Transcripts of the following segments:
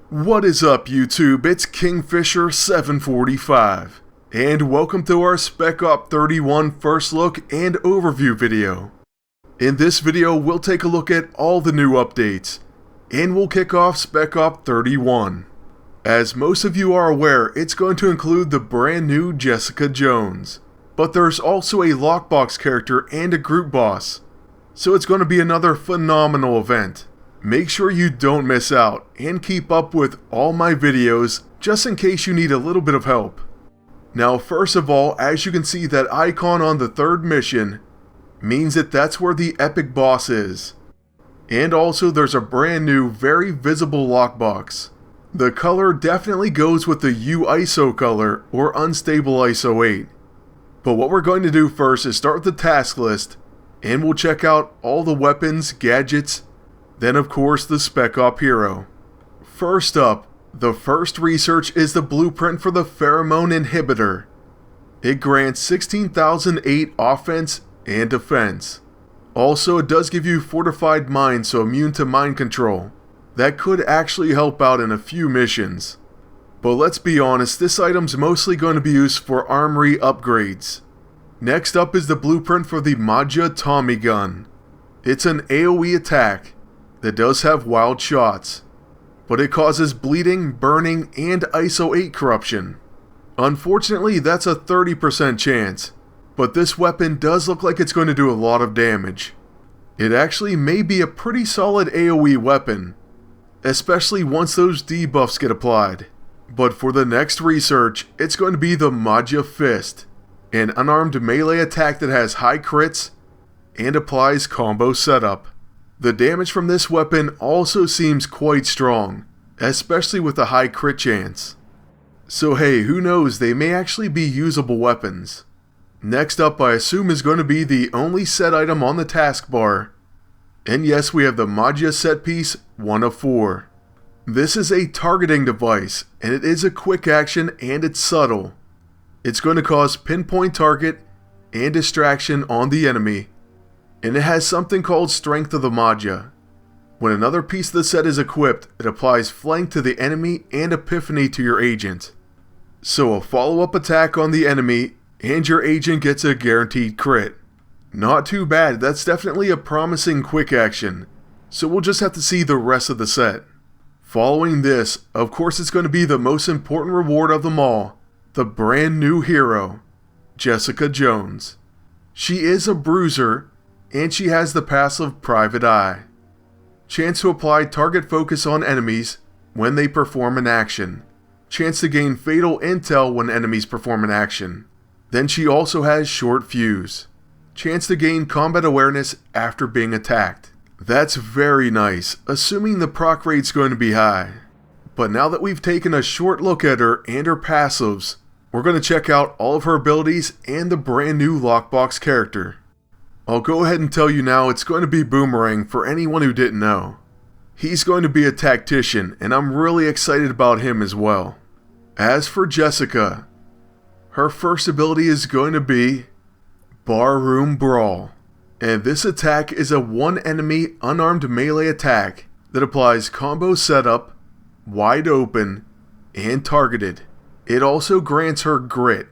What is up, YouTube? It's Kingfisher745, and welcome to our Spec Op 31 first look and overview video. In this video, we'll take a look at all the new updates, and we'll kick off Spec Op 31. As most of you are aware, it's going to include the brand new Jessica Jones, but there's also a Lockbox character and a group boss, so it's going to be another phenomenal event. Make sure you don't miss out and keep up with all my videos just in case you need a little bit of help. Now, first of all, as you can see, that icon on the third mission means that that's where the epic boss is. And also there's a brand new, very visible lockbox. The color definitely goes with the UISO color or unstable ISO 8. But what we're going to do first is start with the task list, and we'll check out all the weapons, gadgets, then of course the Spec Op hero. First up, the first research is the blueprint for the pheromone inhibitor. It grants 16,008 offense and defense. Also, it does give you fortified mind, so immune to mind control. That could actually help out in a few missions. But let's be honest, this item's mostly going to be used for armory upgrades. Next up is the blueprint for the Maggia Tommy gun. It's an AoE attack that does have wild shots, but it causes bleeding, burning, and ISO 8 corruption. Unfortunately, that's a 30% chance, but this weapon does look like it's going to do a lot of damage. It actually may be a pretty solid AoE weapon, especially once those debuffs get applied. But for the next research, it's going to be the Maggia Fist, an unarmed melee attack that has high crits and applies combo setup. The damage from this weapon also seems quite strong, especially with a high crit chance. So hey, who knows, they may actually be usable weapons. Next up, I assume, is going to be the only set item on the taskbar. And yes, we have the Maggia set piece 1 of 4. This is a targeting device, and it is a quick action and it's subtle. It's going to cause pinpoint target and distraction on the enemy. And it has something called Strength of the Maggia. When another piece of the set is equipped, it applies Flank to the enemy and Epiphany to your agent. So a follow-up attack on the enemy, and your agent gets a guaranteed crit. Not too bad, that's definitely a promising quick action. So we'll just have to see the rest of the set. Following this, of course, it's going to be the most important reward of them all, the brand new hero, Jessica Jones. She is a bruiser, and she has the passive Private Eye. Chance to apply target focus on enemies when they perform an action. Chance to gain fatal intel when enemies perform an action. Then she also has short fuse. Chance to gain combat awareness after being attacked. That's very nice, assuming the proc rate's going to be high. But now that we've taken a short look at her and her passives, we're going to check out all of her abilities and the brand new Lockbox character. I'll go ahead and tell you now, it's going to be Boomerang for anyone who didn't know. He's going to be a tactician, and I'm really excited about him as well. As for Jessica, her first ability is going to be Barroom Brawl. And this attack is a one enemy unarmed melee attack that applies combo setup, wide open, and targeted. It also grants her grit,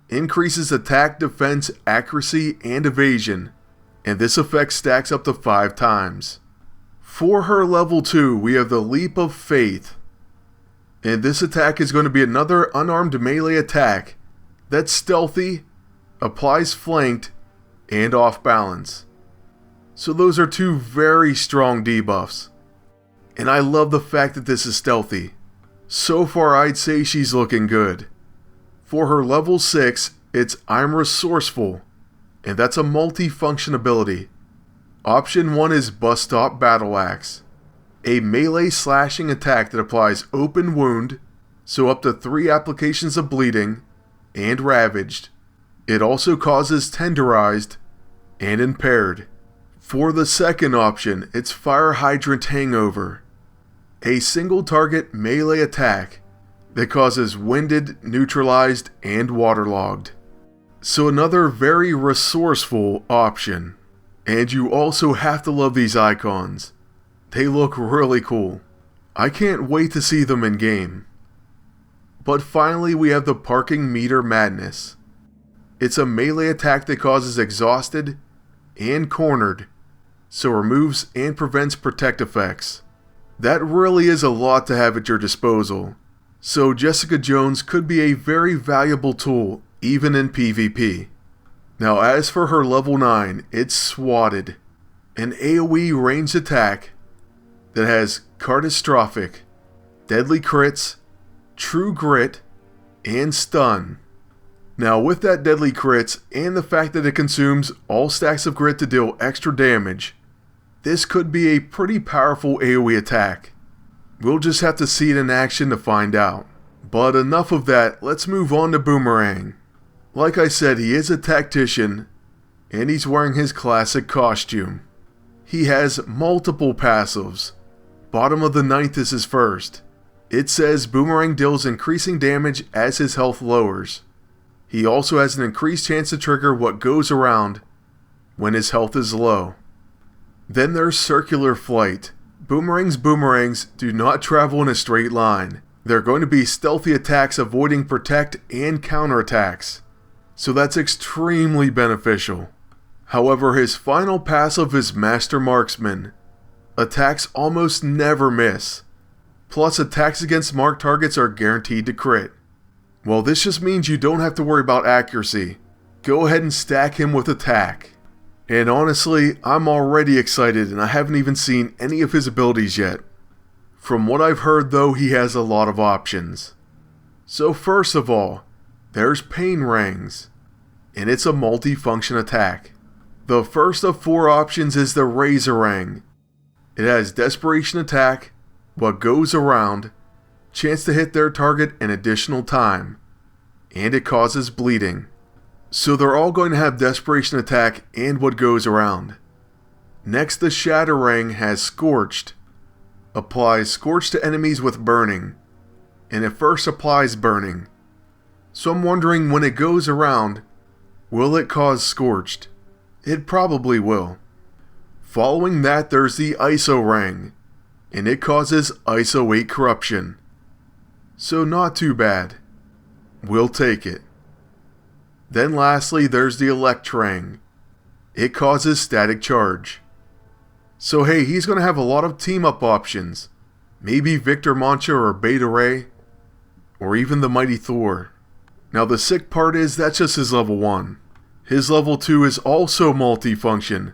increases attack, defense, accuracy, and evasion, and this effect stacks up to 5 times. For her level 2, we have the Leap of Faith, and this attack is going to be another unarmed melee attack that's stealthy, applies flanked, and off balance. So those are 2 very strong debuffs, and I love the fact that this is stealthy. So far, I'd say she's looking good. For her level 6, it's I'm Resourceful, and that's a multi-function ability. Option 1 is Bus Stop Battle Axe, a melee slashing attack that applies open wound, so up to 3 applications of bleeding, and ravaged. It also causes tenderized and impaired. For the second option, it's Fire Hydrant Hangover, a single target melee attack that causes winded, neutralized, and waterlogged. So another very resourceful option. And you also have to love these icons. They look really cool. I can't wait to see them in game. But finally we have the Parking Meter Madness. It's a melee attack that causes exhausted and cornered, so removes and prevents protect effects. That really is a lot to have at your disposal, so Jessica Jones could be a very valuable tool even in PvP. Now as for her level 9, it's Swatted, an AoE ranged attack that has Catastrophic, Deadly Crits, True Grit, and Stun. Now with that Deadly Crits and the fact that it consumes all stacks of grit to deal extra damage, this could be a pretty powerful AoE attack. We'll just have to see it in action to find out. But enough of that, let's move on to Boomerang. Like I said, he is a tactician, and he's wearing his classic costume. He has multiple passives. Bottom of the 9th is his first. It says Boomerang deals increasing damage as his health lowers. He also has an increased chance to trigger what goes around when his health is low. Then there's Circular Flight. Boomerangs do not travel in a straight line. They're going to be stealthy attacks avoiding protect and counterattacks, so that's extremely beneficial. However, his final passive is Master Marksman. Attacks almost never miss. Plus, attacks against marked targets are guaranteed to crit. Well, this just means you don't have to worry about accuracy. Go ahead and stack him with attack. And honestly, I'm already excited and I haven't even seen any of his abilities yet. From what I've heard though, he has a lot of options. So first of all, there's Pain Rings, and it's a multi-function attack. The first of 4 options is the Razorang. It has Desperation Attack, what goes around, chance to hit their target an additional time, and it causes bleeding. So they're all going to have Desperation Attack and what goes around. Next, the Shatterang has Scorched. Applies Scorch to enemies with Burning, and it first applies Burning. So I'm wondering, when it goes around, will it cause Scorched? It probably will. Following that, there's the Isorang, and it causes ISO 8 Corruption. So not too bad. We'll take it. Then lastly, there's the Electrang. It causes Static Charge. So hey, he's going to have a lot of team-up options. Maybe Victor Mancha or Beta Ray, or even the Mighty Thor. Now the sick part is that's just his level 1. His level 2 is also multi-function,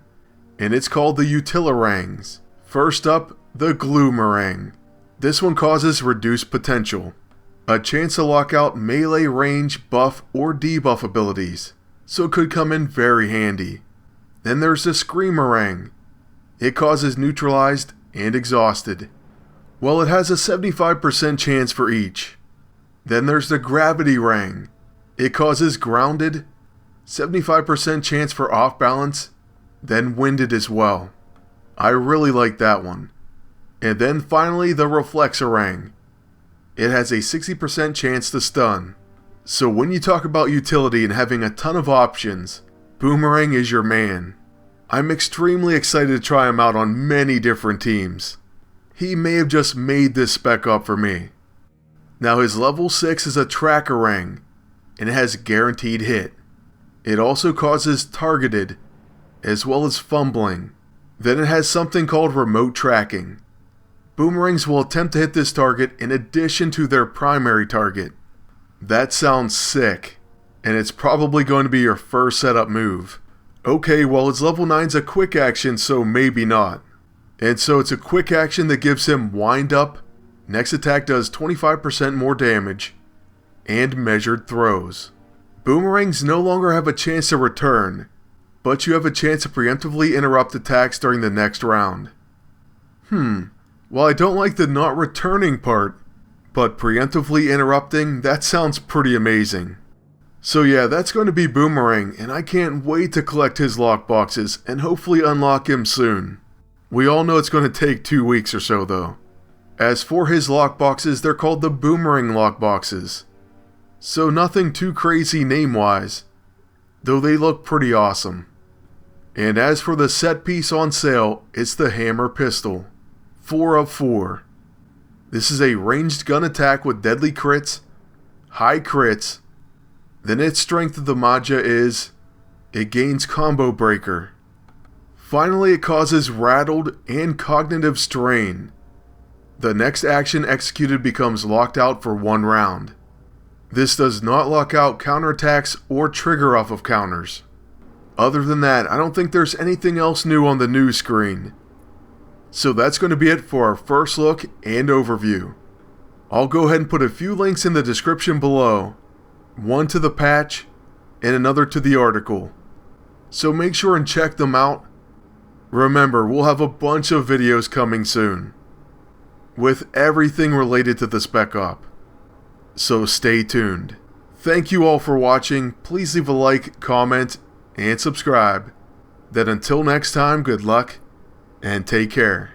and it's called the Utilarangs. First up, the Gloomerang. This one causes Reduced Potential, a chance to lock out melee range, buff, or debuff abilities, so it could come in very handy. Then there's the Screamerang. It causes Neutralized and Exhausted. Well, it has a 75% chance for each. Then there's the Gravity Rang. It causes Grounded, 75% chance for Off Balance, then Winded as well. I really like that one. And then finally the Reflexorang. It has a 60% chance to stun. So when you talk about utility and having a ton of options, Boomerang is your man. I'm extremely excited to try him out on many different teams. He may have just made this spec up for me. Now his level 6 is a Trackerang, and it has Guaranteed Hit. It also causes Targeted, as well as Fumbling. Then it has something called Remote Tracking. Boomerangs will attempt to hit this target in addition to their primary target. That sounds sick, and it's probably going to be your first setup move. Okay, well its level 9's a quick action, so maybe not. And so it's a quick action that gives him Wind Up, next attack does 25% more damage, and Measured Throws. Boomerangs no longer have a chance to return, but you have a chance to preemptively interrupt attacks during the next round. Well, I don't like the not returning part, but preemptively interrupting, that sounds pretty amazing. So yeah, that's going to be Boomerang, and I can't wait to collect his lockboxes and hopefully unlock him soon. We all know it's going to take 2 weeks or so though. As for his lockboxes, they're called the Boomerang lockboxes. So nothing too crazy name-wise, though they look pretty awesome. And as for the set piece on sale, it's the Hammer Pistol. 4 of 4. This is a ranged gun attack with deadly crits, high crits. The net strength of the Maja is, it gains combo breaker. Finally, it causes rattled and cognitive strain. The next action executed becomes locked out for 1 round. This does not lock out counterattacks or trigger off of counters. Other than that, I don't think there's anything else new on the news screen. So that's going to be it for our first look and overview. I'll go ahead and put a few links in the description below. One to the patch, and another to the article. So make sure and check them out. Remember, we'll have a bunch of videos coming soon, with everything related to the Spec Op. So stay tuned. Thank you all for watching. Please leave a like, comment, and subscribe. Then until next time, good luck, and take care.